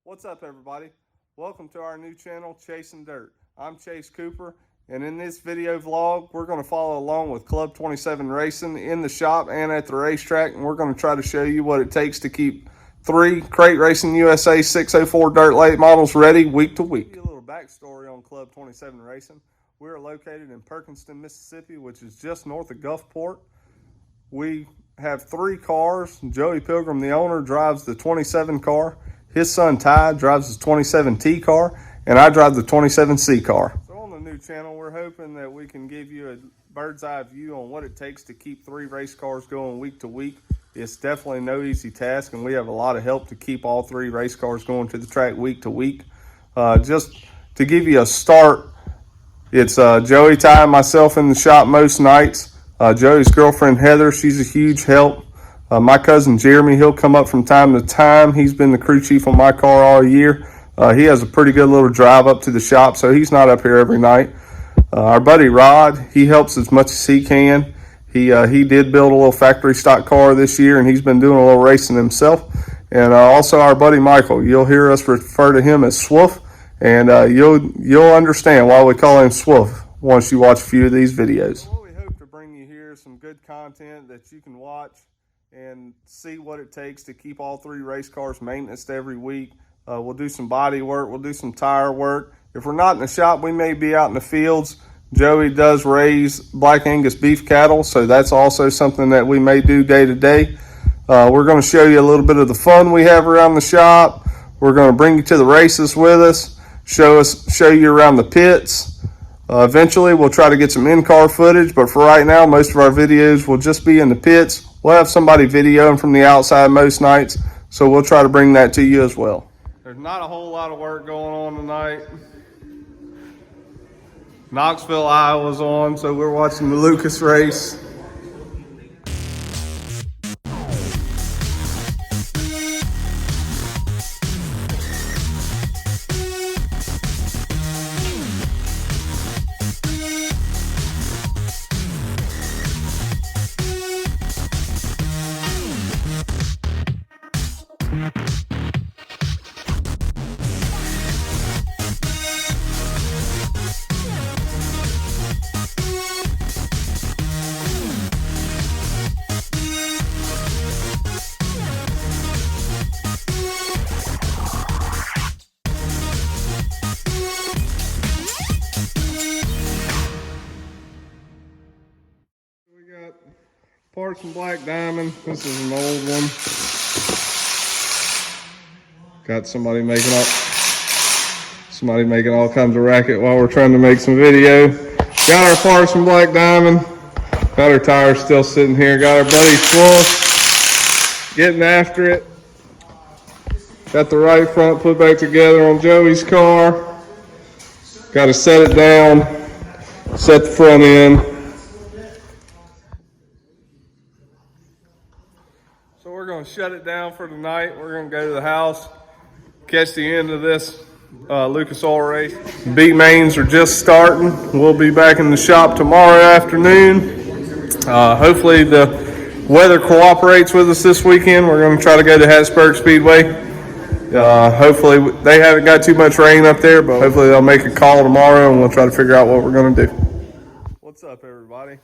What's up, everybody? Welcome to our new channel, Chasing Dirt. I'm Chase Cooper, and in this video vlog, we're going to follow along with Club 27 Racing in the shop and at the racetrack, and we're going to try to show you what it takes to keep 3 Crate Racing USA 604 dirt late models ready week to week. A little backstory on Club 27 Racing. We're located in Perkinston, Mississippi, which is just north of Gulfport. We have 3 cars. Joey Pilgrim, the owner, drives the 27 car. His son Ty drives the 27T car, and I drive the 27C car. So on the new channel, we're hoping that we can give you a bird's eye view on what it takes to keep 3 race cars going week to week. It's definitely no easy task, and we have a lot of help to keep all 3 race cars going to the track week to week. Just to give you a start, it's Joey, Ty, and myself in the shop most nights. Joey's girlfriend Heather, she's a huge help. My cousin Jeremy, he'll come up from time to time. He's been the crew chief on my car all year. He has a pretty good little drive up to the shop, so he's not up here every night. Our buddy Rod, he helps as much as he can. He did build a little factory stock car this year, and he's been doing a little racing himself. And also our buddy Michael, you'll hear us refer to him as Swoof, and you'll understand why we call him Swoof once you watch a few of these videos. Well, we hope to bring you here some good content that you can watch and see what it takes to keep all 3 race cars maintenanced every week. We'll do some body work. We'll do some tire work. If we're not in the shop, we may be out in the fields. Joey does raise Black Angus beef cattle, so that's also something that we may do day to day. We're going to show you a little bit of the fun we have around the shop. We're going to bring you to the races with us, show you around the pits. Eventually, we'll try to get some in-car footage, but for right now, most of our videos will just be in the pits. We'll have somebody videoing from the outside most nights, so we'll try to bring that to you as well. There's not a whole lot of work going on tonight. Knoxville, Iowa's on, so we're watching the Lucas race. Parts from Black Diamond. This is an old one. Got somebody making all kinds of racket while we're trying to make some video. Got our parts from Black Diamond. Got our tires still sitting here. Got our buddy Swoof getting after it. Got the right front put back together on Joey's car. Got to set it down. Set the front end. So we're going to shut it down for tonight. We're going to go to the house, catch the end of this Lucas Oil race. Beat mains are just starting. We'll be back in the shop tomorrow afternoon. Hopefully the weather cooperates with us this weekend. We're going to try to go to Hattiesburg Speedway. Hopefully they haven't got too much rain up there, but hopefully they'll make a call tomorrow and we'll try to figure out what we're going to do. What's up, everybody?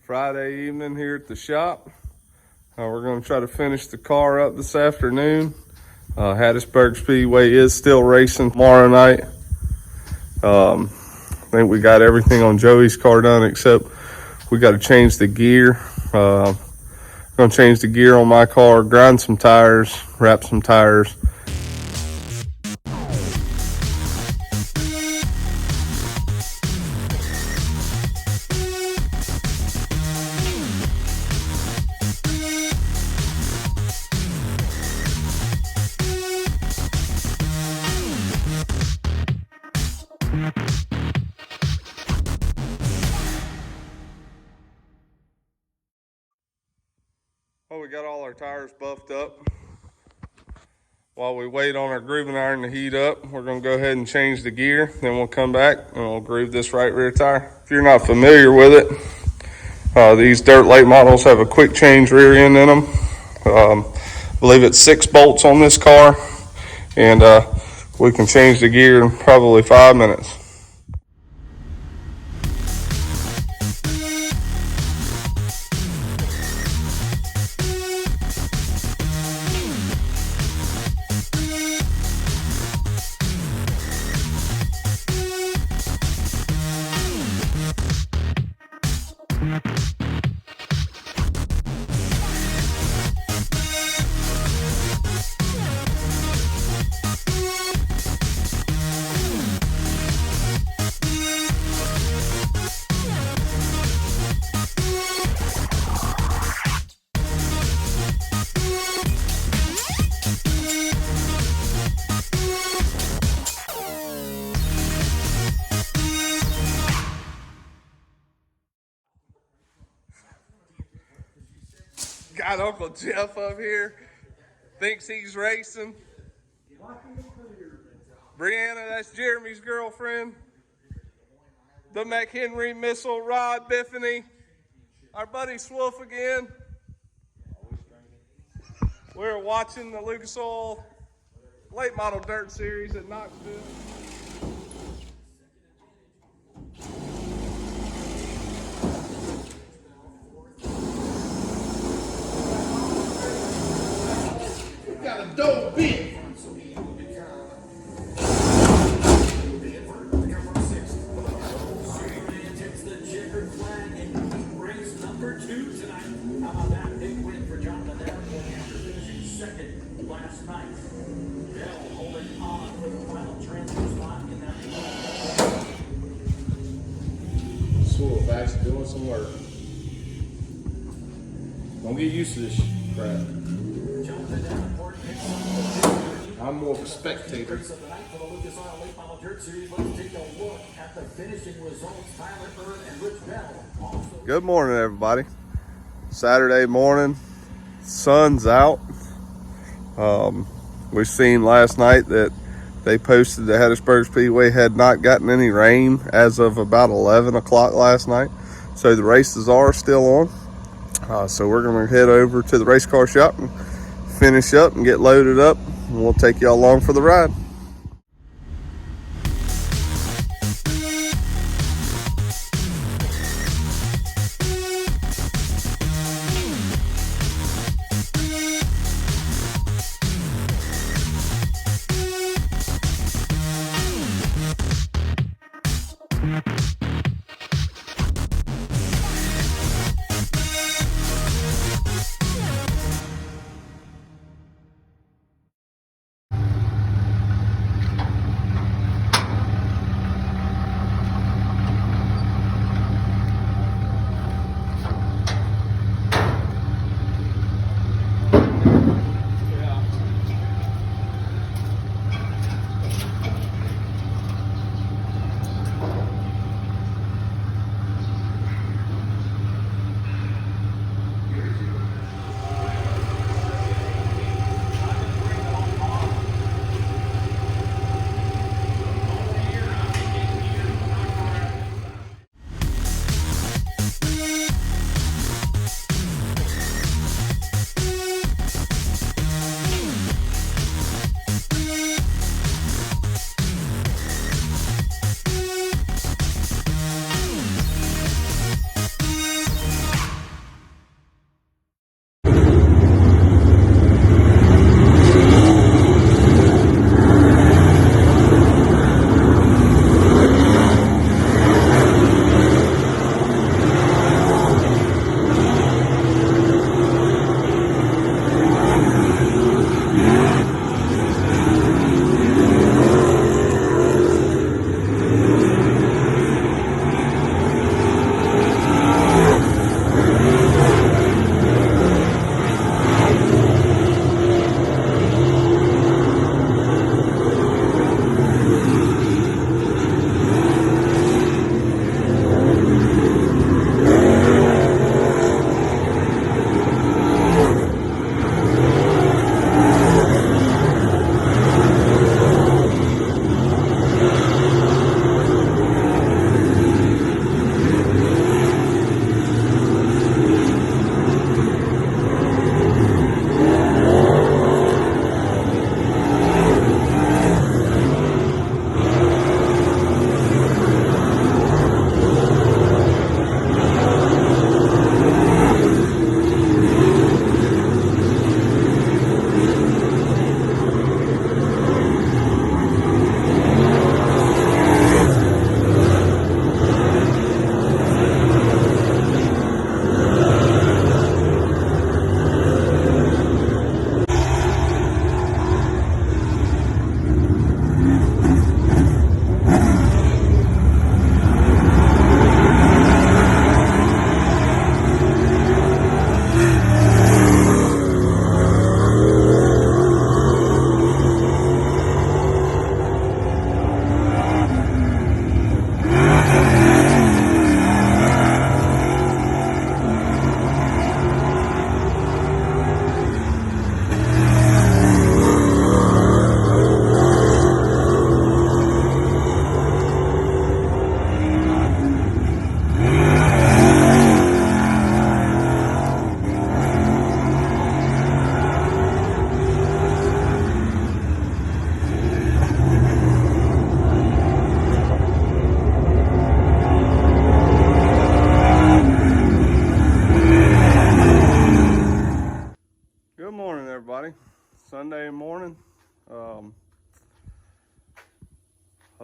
Friday evening here at the shop. We're going to try to finish the car up this afternoon. Hattiesburg Speedway is still racing tomorrow night. I think we got everything on Joey's car done except we got to change the gear. I'm going to change the gear on my car, grind some tires, wrap some tires. Well, we got all our tires buffed up. While we wait on our grooving iron to heat up, we're going to go ahead and change the gear. Then we'll come back and we'll groove this right rear tire. If you're not familiar with it, these dirt late models have a quick change rear end in them. I believe it's 6 bolts on this car. and we can change the gear in probably 5 minutes. Got Uncle Jeff up here, thinks he's racing. Brianna, that's Jeremy's girlfriend. The McHenry Missile, Rod Biffany. Our buddy Swolf again. We're watching the Lucas Oil Late Model Dirt Series at Knoxville. Got a dope beat. Last night, Bell holding on for the final transfer spot in that. Swolf actually doing some work. Don't get used to this crap. I'm more of a spectator. Of the night for the Lucas Oil Late Model Dirt Series. Let's take a look at the finishing results. Tyler Earn and Rich Bell also. Good morning, everybody. Saturday morning, sun's out. We've seen last night that they posted the Hattiesburg Speedway had not gotten any rain as of about 11 o'clock last night. So the races are still on. So we're going to head over to the race car shop and finish up and get loaded up. And we'll take y'all along for the ride.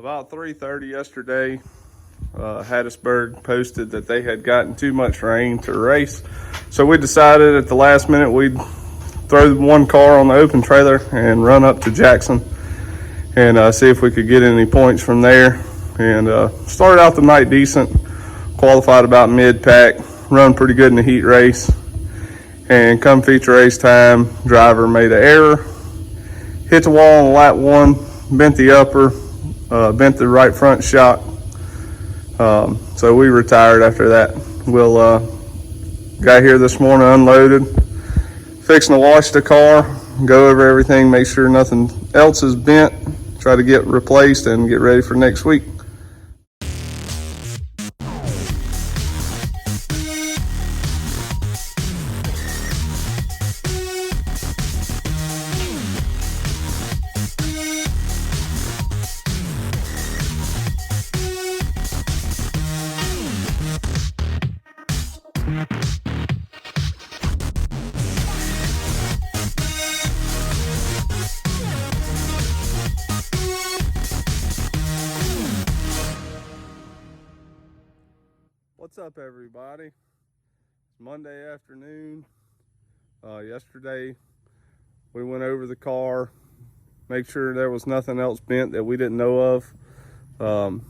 About 3:30 yesterday, Hattiesburg posted that they had gotten too much rain to race. So we decided at the last minute we'd throw one car on the open trailer and run up to Jackson and see if we could get any points from there. And started out the night decent, qualified about mid-pack, run pretty good in the heat race. And come feature race time, driver made an error, hit the wall on lap one, bent the upper, bent the right front shock. So we retired after that. We'll got here this morning, unloaded, fixing to wash the car, go over everything, make sure nothing else is bent, try to get replaced and get ready for next week. What's up, everybody? It's Monday afternoon. Yesterday we went over the car, make sure there was nothing else bent that we didn't know of.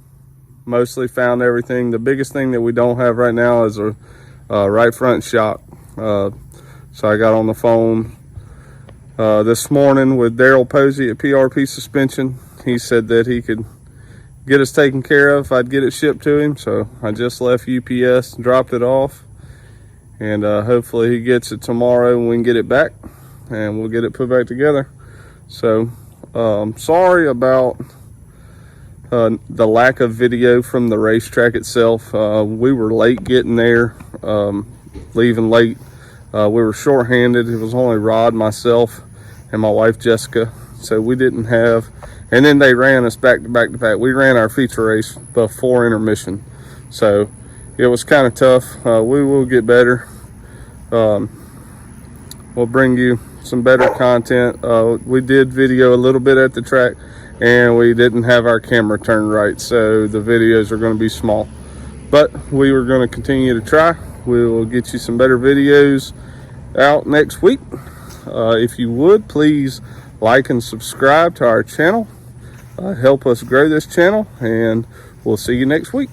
Mostly found everything. The biggest thing that we don't have right now is a right front shock. So I got on the phone this morning with Daryl Posey at PRP Suspension. He said that he could get us taken care of if I'd get it shipped to him. So I just left UPS, dropped it off, and hopefully he gets it tomorrow and we can get it back and we'll get it put back together. So sorry about the lack of video from the racetrack itself. We were late getting there, leaving late. We were short-handed. It was only Rod, myself, and my wife Jessica, so we didn't have. And then they ran us back to back to back. We ran our feature race before intermission, so it was kind of tough. We will get better. We'll bring you some better content. We did video a little bit at the track, and we didn't have our camera turned right, so the videos are going to be small. But we were going to continue to try. We will get you some better videos out next week. If you would, please like and subscribe to our channel. Help us grow this channel, and we'll see you next week.